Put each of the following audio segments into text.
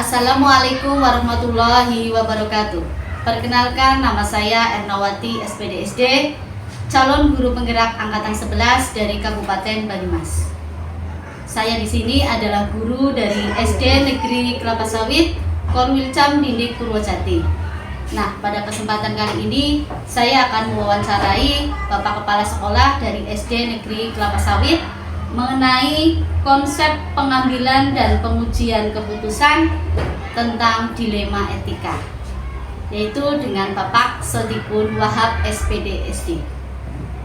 Assalamualaikum warahmatullahi wabarakatuh. Perkenalkan, nama saya Ernawati SPDSD, calon guru penggerak angkatan 11 dari Kabupaten Banyumas. Saya di sini adalah guru dari SD Negeri Kelapa Sawit, Korwilcam Dindik Purwojati. Nah, pada kesempatan kali ini saya akan mewawancarai Bapak Kepala Sekolah dari SD Negeri Kelapa Sawit mengenai konsep pengambilan dan pengujian keputusan tentang dilema etika, yaitu dengan Bapak Sodikun Wahab SPDSD.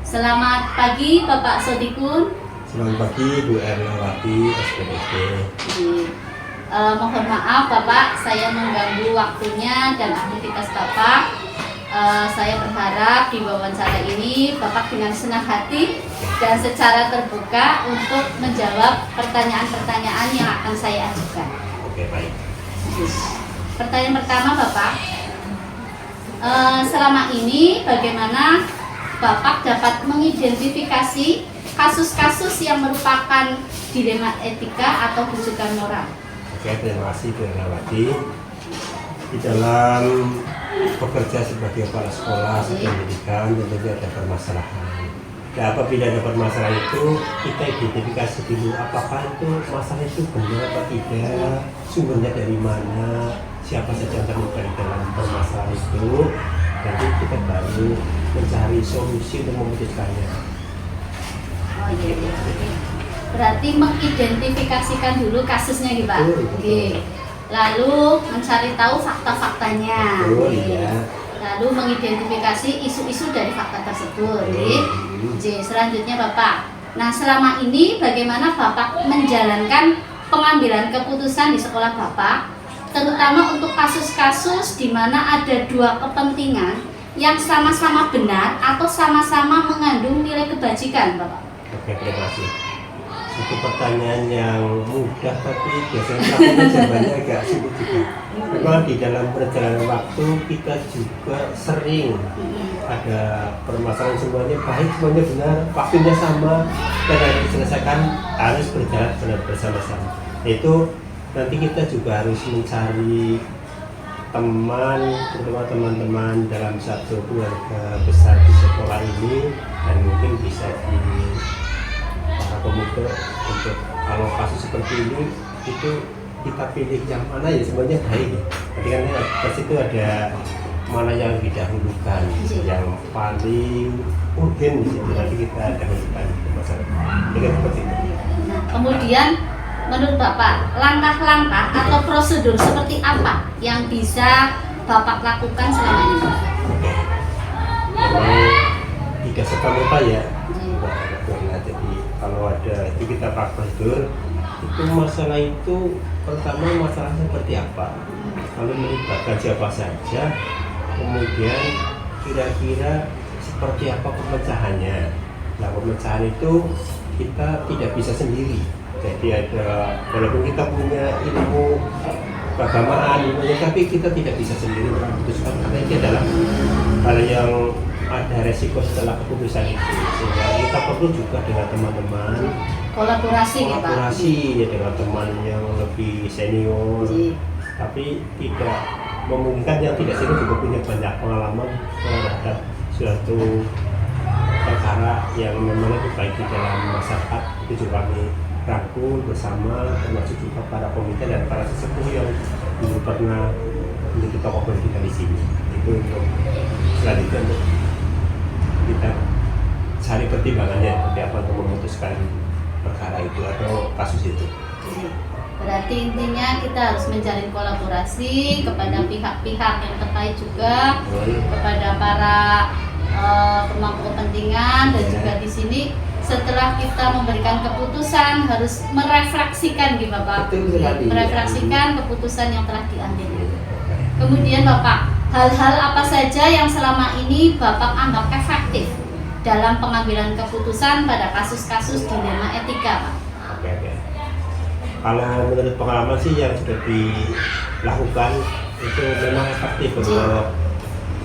Selamat pagi Bapak Sodikun. Selamat pagi Bu Ernawati SPDSD. Mohon maaf Bapak, saya mengganggu waktunya dan aktivitas Bapak. Saya berharap di wawancara ini Bapak dengan senang hati dan secara terbuka untuk menjawab pertanyaan-pertanyaan yang akan saya ajukan. Oke, baik. Pertanyaan pertama Bapak, selama ini bagaimana Bapak dapat mengidentifikasi kasus-kasus yang merupakan dilema etika atau bujukan moral? Oke, terima kasih Bu Ernawati. Di dalam bekerja sebagai kepala sekolah pendidikan tentunya ada permasalahan. Nah, apabila ada permasalahan itu kita identifikasi dulu apakah itu masalah itu benar atau tidak, sumbernya dari mana, siapa saja yang terlibat dalam permasalahan itu, nanti kita baru mencari solusi untuk memutuskannya. Oh iya. Berarti mengidentifikasikan dulu kasusnya gitu Pak. Oke. Lalu mencari tahu fakta-faktanya. Lalu mengidentifikasi isu-isu dari fakta tersebut. Selanjutnya Bapak, nah selama ini bagaimana Bapak menjalankan pengambilan keputusan di sekolah Bapak, terutama untuk kasus-kasus di mana ada dua kepentingan yang sama-sama benar atau sama-sama mengandung nilai kebajikan Bapak? Oke, terima kasih. Itu pertanyaan yang mudah tapi biasanya jawabannya agak sulit juga. Memang di dalam perjalanan waktu kita juga sering ada permasalahan semuanya baik, semuanya benar, waktunya sama dan harus diselesaikan, harus berjalan benar bersama-sama. Itu nanti kita juga harus mencari teman, terutama teman-teman dalam satu keluarga besar di sekolah ini dan mungkin bisa di para pemuda untuk kalau kasus seperti ini itu kita pilih yang mana ya semuanya baik ya. Jadi kan di situ ada mana yang didahulukan, yang paling urgen di situ nanti kita dahulukan masalah. Jadi seperti itu. Nah, kemudian menurut Bapak langkah-langkah atau prosedur seperti apa yang bisa Bapak lakukan selama ini? Oke. Jadi tidak serta-merta ya. Jadi kalau ada itu kita prosedur itu masalah itu pertama masalahnya seperti apa, lalu melibatkan siapa saja, kemudian kira-kira seperti apa pemecahannya. Nah, pemecahan itu kita tidak bisa sendiri, jadi ada walaupun kita punya ilmu keagamaan tapi kita tidak bisa sendiri memutuskan karena ini adalah hal yang ada resiko setelah keputusan itu, sehingga kita perlu juga dengan teman-teman kolaborasi ya dengan teman yang lebih senior, tapi tidak memungkinkan yang tidak senior juga punya banyak pengalaman terhadap suatu perkara yang memang lebih baik di dalam masyarakat. Itu juga kami rangkul bersama, termasuk juga para komite dan para sesepuh yang dulu pernah menjadi tokoh pendidikan di sini. Itu untuk selanjutnya untuk kita cari pertimbangannya seperti apa untuk memutuskan perkara itu atau kasus itu. Berarti intinya kita harus menjalin kolaborasi kepada pihak-pihak yang terkait juga, kepada para pemangku kepentingan dan juga di sini setelah kita memberikan keputusan harus merefleksikan gitu Bapak. Merefleksikan keputusan yang telah diambil. Kemudian Bapak, hal-hal apa saja yang selama ini Bapak anggap efektif dalam pengambilan keputusan pada kasus-kasus dilema etika, Pak? Oke. Kalau menurut pengalaman sih yang sudah dilakukan itu memang efektif untuk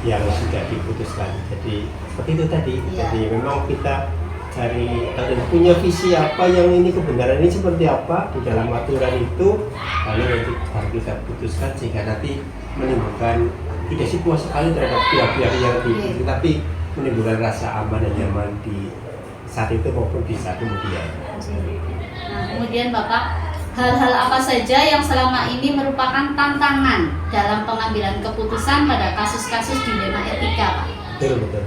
yang sudah diputuskan. Jadi seperti itu tadi. Jadi memang kita cari dan punya visi apa, yang ini kebenaran ini seperti apa di dalam aturan itu, lalu nanti baru kita putuskan sehingga nanti menimbulkan tidak sih puas sekali terhadap pihak-pihak yang diikuti, tapi menimbulkan rasa aman dan nyaman di saat itu maupun di saat kemudian. Nah, kemudian Bapak, hal-hal apa saja yang selama ini merupakan tantangan dalam pengambilan keputusan pada kasus-kasus dilema etika, Pak? Betul.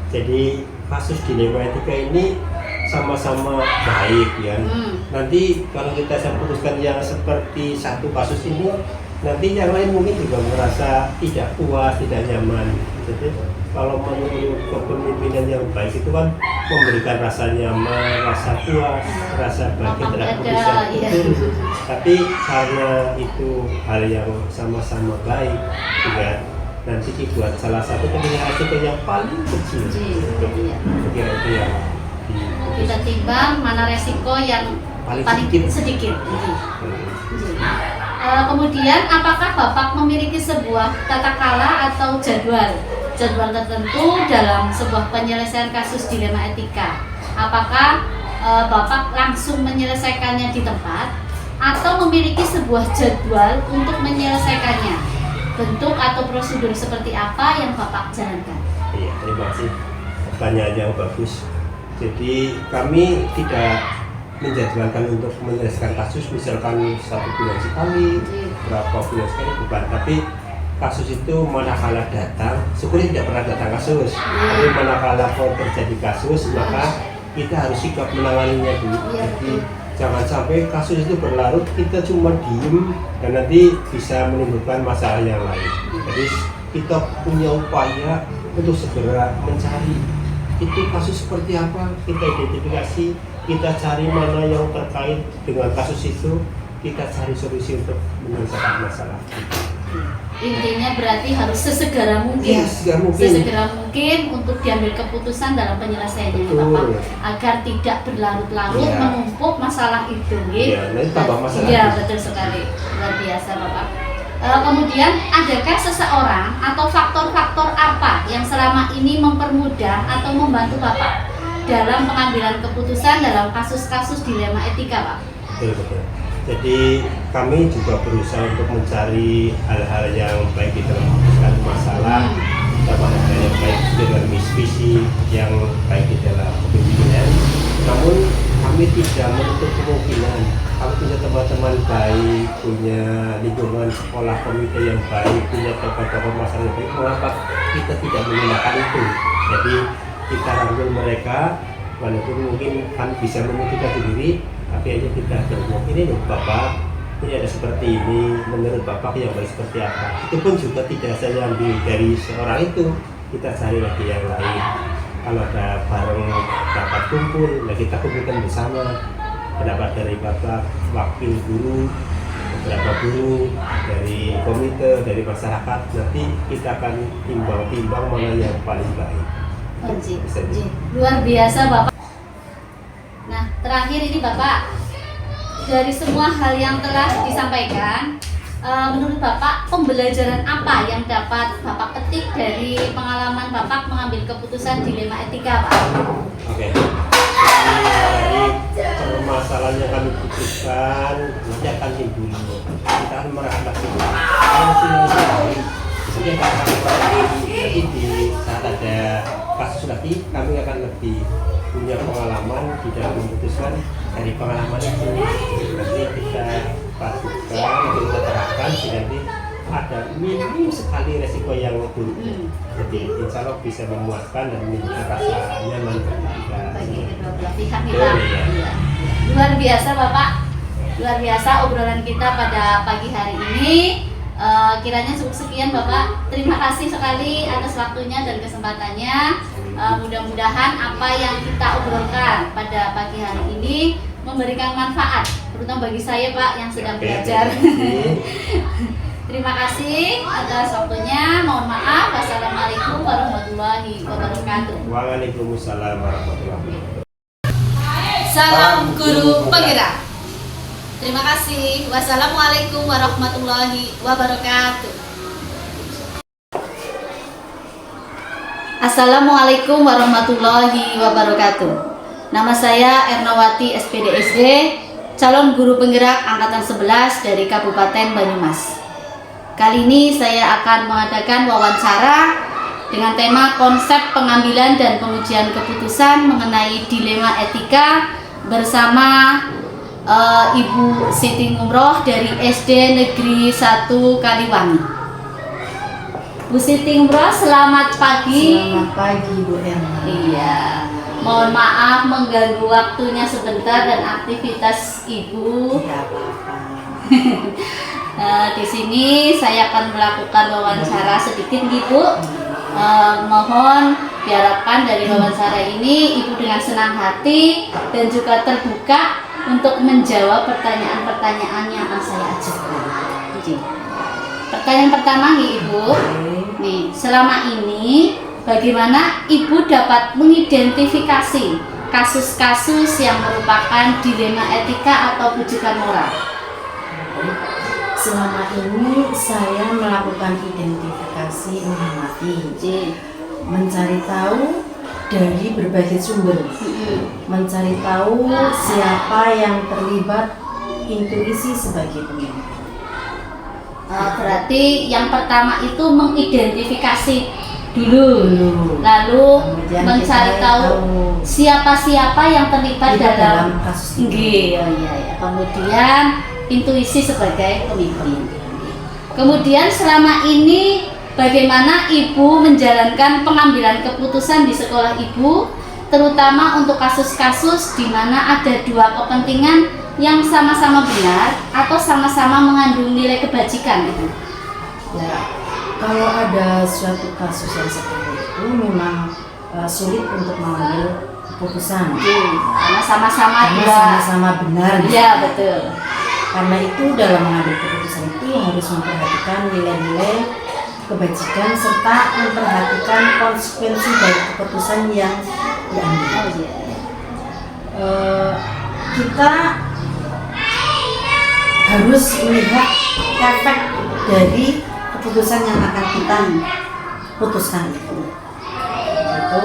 Jadi kasus dilema etika ini sama-sama baik ya. Nanti kalau kita putuskan yang seperti satu kasus ini, nanti yang lain mungkin juga merasa tidak puas, tidak nyaman. Jadi kalau menurut kepemimpinan yang baik itu kan memberikan rasa nyaman, rasa puas, rasa bahagia terhadap keputusan itu. Tapi karena itu hal yang sama-sama baik, juga nanti dibuat salah satu pemilihan resiko yang paling kecil. Kira itu yang kita timbang mana resiko yang paling sedikit. Kemudian apakah Bapak memiliki sebuah tata kala atau jadwal tertentu dalam sebuah penyelesaian kasus dilema etika? Apakah Bapak langsung menyelesaikannya di tempat atau memiliki sebuah jadwal untuk menyelesaikannya? Bentuk atau prosedur seperti apa yang Bapak jalankan? Iya, terima kasih. Pertanyaan yang bagus. Jadi kami tidak menjadwalkan untuk menyelesaikan kasus misalkan 1 bulan sekali, berapa bulan sekali, bukan. Tapi kasus itu manakala datang, syukurnya tidak pernah datang kasus. Tapi manakala kalau terjadi kasus, maka kita harus sikap menanganinya dulu. Jadi jangan sampai kasus itu berlarut, kita cuma diem dan nanti bisa menimbulkan masalah yang lain. Jadi kita punya upaya untuk segera mencari itu kasus seperti apa, kita identifikasi, kita cari mana yang terkait dengan kasus itu, kita cari solusi untuk menyelesaikan masalah. Intinya berarti harus sesegera mungkin, sesegera mungkin untuk diambil keputusan dalam penyelesaiannya, Bapak, agar tidak berlarut-larut menumpuk masalah itu. Nanti tambah masalah. Iya, betul sekali, luar biasa, Bapak. Kemudian adakah seseorang atau faktor-faktor apa yang selama ini mempermudah atau membantu Bapak dalam pengambilan keputusan dalam kasus-kasus dilema etika, Pak? Betul. Jadi kami juga berusaha untuk mencari hal-hal yang baik di dalam memutuskan masalah, dapat hal yang baik dengan visi yang baik di dalam kepemimpinan. Namun kami tidak menutup kemungkinan kalau punya teman-teman baik, punya lingkungan sekolah komite yang baik, punya tokoh-tokoh masyarakat yang baik, mengapa kita tidak menggunakan itu? Jadi kita rangkul mereka, walaupun mungkin kan bisa membuktikan sendiri, tapi aja kita berumur ini loh Bapak, ini ada seperti ini, menurut Bapak yang baik seperti apa? Itu pun juga tidak saya ambil dari seorang itu, kita cari lagi yang lain. Kalau ada bareng dapat kumpul, nah kita kumpulkan bersama. Pendapat dari Bapak, wakil guru, beberapa guru, dari komite, dari masyarakat, nanti kita akan timbang-timbang mana yang paling baik. Luar biasa Bapak. Nah, terakhir ini Bapak, dari semua hal yang telah disampaikan, menurut Bapak pembelajaran apa yang dapat Bapak petik dari pengalaman Bapak mengambil keputusan dilema etika, Pak? Oke. Dari permasalahan yang kami putuskan nanti akan timbul. Kita akan merefleksi. Nanti di saat ada kasus lagi, kami akan lebih punya pengalaman di dalam memutuskan dari pengalaman itu. Nanti kita padukan, nanti kita terapkan, nanti ada minim sekali resiko yang buruk. Jadi insya Allah bisa memuaskan dan menimbulkan rasa nyaman bagi kedua belah pihak kita. Luar biasa Bapak, luar biasa obrolan kita pada pagi hari ini. Kiranya cukup sekian Bapak. Terima kasih sekali atas waktunya dan kesempatannya. Mudah-mudahan apa yang kita obrolkan pada pagi hari ini memberikan manfaat, terutama bagi saya Pak yang sedang belajar. Terima kasih atas waktunya. Mohon maaf. Wassalamualaikum warahmatullahi wabarakatuh. Waalaikumsalam warahmatullahi wabarakatuh. Salam guru penggerak. Terima kasih. Wassalamualaikum warahmatullahi wabarakatuh. Assalamualaikum warahmatullahi wabarakatuh. Nama saya Ernawati SPDSD, calon guru penggerak angkatan 11 dari Kabupaten Banyumas. Kali ini saya akan mengadakan wawancara dengan tema konsep pengambilan dan pengujian keputusan mengenai dilema etika bersama Ibu Siti Ngumroh dari SD Negeri 1 Kaliwangi. Bu Siti Ngumroh, selamat pagi. Selamat pagi Bu Erna. Iya. Mohon maaf mengganggu waktunya sebentar dan aktivitas Ibu. Tidak apa-apa. Di sini saya akan melakukan wawancara sedikit, Ibu. Mohon diharapkan dari wawancara ini Ibu dengan senang hati dan juga terbuka untuk menjawab pertanyaan-pertanyaan yang akan saya ajukan. Pertanyaan pertama nih Ibu. Nih, selama ini bagaimana Ibu dapat mengidentifikasi kasus-kasus yang merupakan dilema etika atau bujukan moral? Selama ini saya melakukan identifikasi mengamati, mencari tahu dari berbagai sumber, mencari tahu siapa yang terlibat intuisi sebagai pemimpin. Berarti yang pertama itu mengidentifikasi dulu, lalu Kemudian mencari kita tahu siapa-siapa yang terlibat dalam kasus ini. Nggih, oh iya ya. Kemudian intuisi sebagai pemimpin. Kemudian selama ini bagaimana Ibu menjalankan pengambilan keputusan di sekolah Ibu, terutama untuk kasus-kasus di mana ada dua kepentingan yang sama-sama benar atau sama-sama mengandung nilai kebajikan itu? Ya, kalau ada suatu kasus yang seperti itu memang sulit untuk mengambil keputusan. Karena sama-sama Karena dua. sama-sama benar. Iya, betul. Karena itu dalam mengambil keputusan itu harus memperhatikan nilai-nilai kebajikan serta memperhatikan konsekuensi dari keputusan yang diambil. Oh iya. Kita harus melihat efek dari keputusan yang akan kita putuskan itu. Itu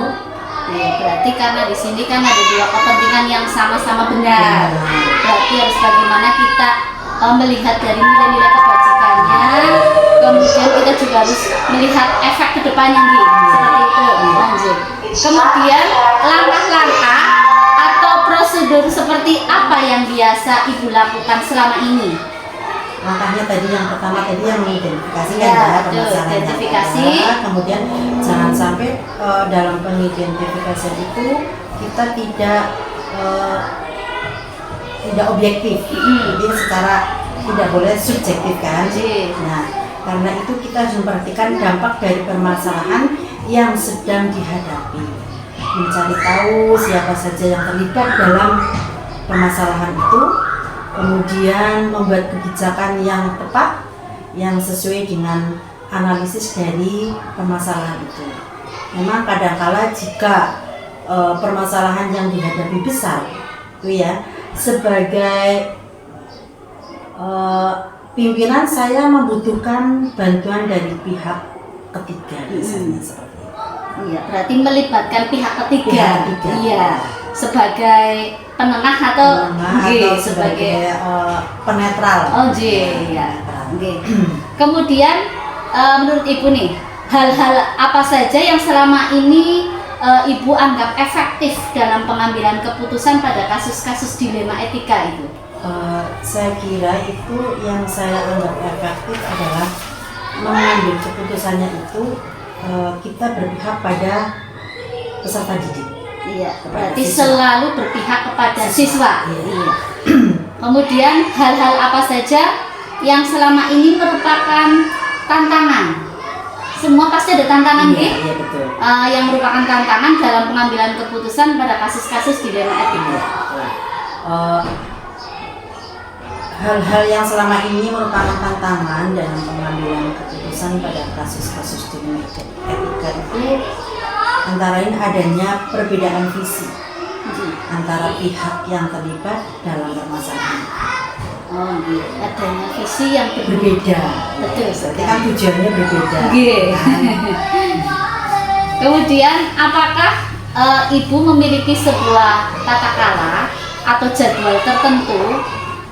Ya, berarti karena di sini kan ada dua kepentingan yang sama-sama benar. Berarti harus bagaimana kita melihat dari nilai-nilai kebajikannya, kemudian kita juga harus melihat efek kedepannya nih, seperti itu. Lanjut. Kemudian langkah-langkah atau prosedur seperti apa yang biasa Ibu lakukan selama ini? Langkahnya tadi yang pertama tadi yang mengidentifikasi Ya, kan betul, permasalahannya identifikasi. apa. Kemudian jangan sampai dalam pengidentifikasian itu kita tidak objektif. Jadi secara tidak boleh subjektif kan. Nah, karena itu kita harus memperhatikan dampak dari permasalahan yang sedang dihadapi. Mencari tahu siapa saja yang terlibat dalam permasalahan itu. Kemudian membuat kebijakan yang tepat yang sesuai dengan analisis dari permasalahan itu. Memang kadangkala jika permasalahan yang dihadapi besar, itu ya, sebagai pimpinan saya membutuhkan bantuan dari pihak ketiga misalnya seperti itu. Iya, berarti melibatkan pihak ketiga. Pihak ketiga. Iya, sebagai penengah atau Atau sebagai penetral. Oh, iya. Kemudian menurut Ibu nih, hal-hal apa saja yang selama ini Ibu anggap efektif dalam pengambilan keputusan pada kasus-kasus dilema etika itu? Saya kira itu yang saya anggap efektif adalah mengambil keputusannya itu kita berpihak pada peserta didik. Iya, berarti selalu berpihak kepada siswa. Iya. Kemudian hal-hal apa saja yang selama ini merupakan tantangan? Semua pasti ada tantangan, Iya, iya betul. yang merupakan tantangan dalam pengambilan keputusan pada kasus-kasus dilema etika. Hal-hal yang selama ini merupakan tantangan dalam pengambilan keputusan pada kasus-kasus dilema etika itu antara lain adanya perbedaan visi antara pihak yang terlibat dalam permasalahan. Oh, iya. Adanya visi yang Berbeda. Betul Berarti sekali. kan tujuannya berbeda. Iya. Kemudian apakah Ibu memiliki sebuah tata cara atau jadwal tertentu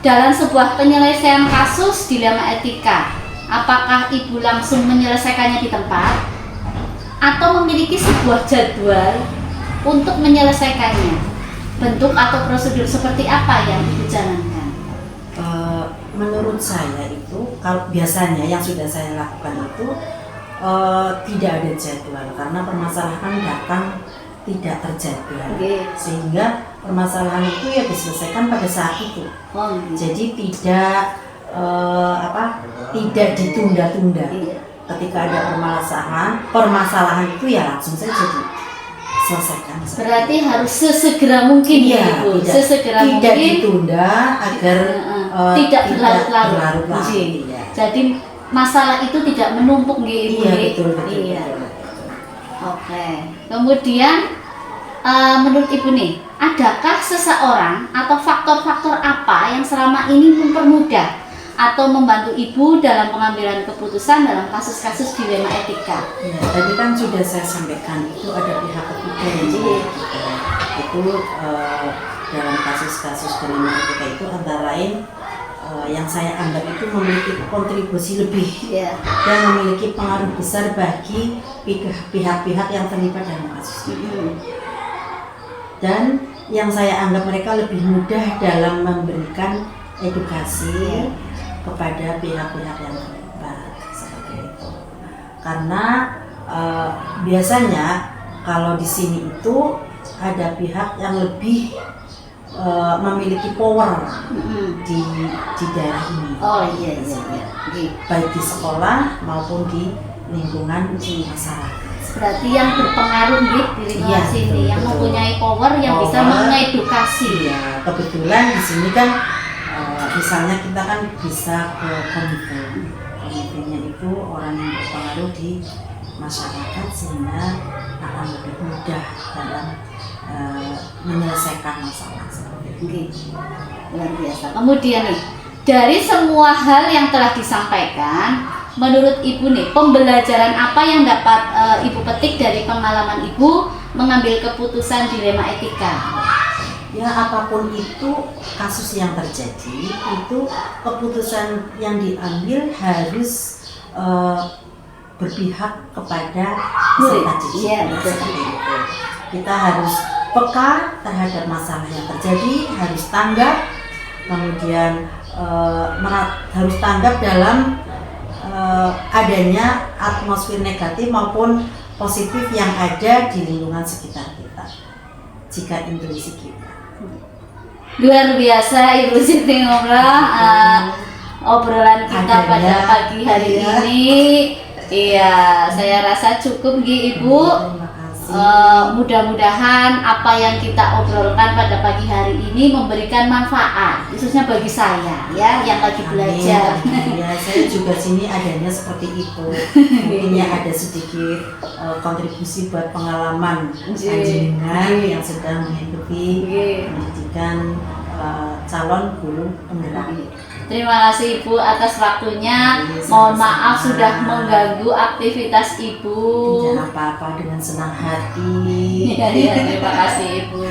dalam sebuah penyelesaian kasus dilema etika. Apakah Ibu langsung menyelesaikannya di tempat atau memiliki sebuah jadwal untuk menyelesaikannya? Bentuk atau prosedur seperti apa yang Ibu jalankan? Menurut saya itu, kalau biasanya yang sudah saya lakukan itu tidak ada jadwal, karena permasalahan datang tidak terjadwal, sehingga permasalahan itu ya diselesaikan pada saat itu. Jadi tidak tidak ditunda-tunda. Ketika ada permasalahan itu ya langsung saja diselesaikan. Berarti harus sesegera mungkin ya, Ibu. Sesegera tidak mungkin, ditunda agar tidak berlarut-larut. Ya. Jadi masalah itu tidak menumpuk Ibu. Iya, betul. Oke. Kemudian menurut Ibu nih, adakah seseorang atau faktor-faktor apa yang selama ini mempermudah atau membantu Ibu dalam pengambilan keputusan dalam kasus-kasus dilema etika? Ya, tadi kan sudah saya sampaikan itu ada pihak ketiga yang itu dalam kasus-kasus dilema etika itu antara lain yang saya anggap itu memiliki kontribusi lebih dan memiliki pengaruh besar bagi pihak-pihak yang terlibat dalam kasus itu. Dan yang saya anggap mereka lebih mudah dalam memberikan edukasi kepada pihak-pihak yang terlibat seperti itu. Karena biasanya kalau di sini itu ada pihak yang lebih memiliki power di daerah ini. Oh iya. Baik di sekolah maupun di lingkungan di masyarakat. Berarti yang berpengaruh di lingkungan sini, yang betul. mempunyai power yang bisa mengedukasi. Ya, kebetulan di sini kan misalnya kita kan bisa ke komitenya itu orang yang berpengaruh di masyarakat sehingga akan lebih mudah dalam menyelesaikan masalah seperti itu. Luar biasa. Kemudian nih, dari semua hal yang telah disampaikan, menurut Ibu nih, pembelajaran apa yang dapat Ibu petik dari pengalaman Ibu mengambil keputusan dilema etika? Ya, apapun itu kasus yang terjadi, itu keputusan yang diambil harus berpihak kepada peserta didik. Iya, betul. Kita harus peka terhadap masalah yang terjadi, harus tanggap, kemudian harus tanggap dalam adanya atmosfer negatif maupun positif yang ada di lingkungan sekitar kita jika intuisi kita. Luar biasa Ibu Siti ngobrol obrolan kita pada pagi hari ini. Iya, saya rasa cukup Ibu. Terima kasih. Mudah-mudahan apa yang kita obrolkan pada pagi hari ini memberikan manfaat, khususnya bagi saya ya yang lagi belajar. Ya, saya juga sini adanya seperti itu. Mungkin ya ada sedikit kontribusi buat pengalaman panjenengan yang sedang mengikuti pendidikan calon guru penggerak. Terima kasih Ibu atas waktunya. Mohon maaf sudah mengganggu aktivitas Ibu. Tidak apa-apa, dengan senang hati. Iya, terima kasih Ibu.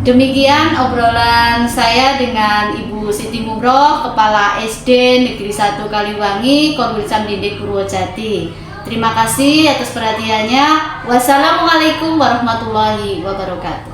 Demikian obrolan saya dengan Ibu Siti Mubroh, Kepala SD Negeri 1 Kaliwangi, Konwil Didik Purwojati. Terima kasih atas perhatiannya. Wassalamualaikum warahmatullahi wabarakatuh.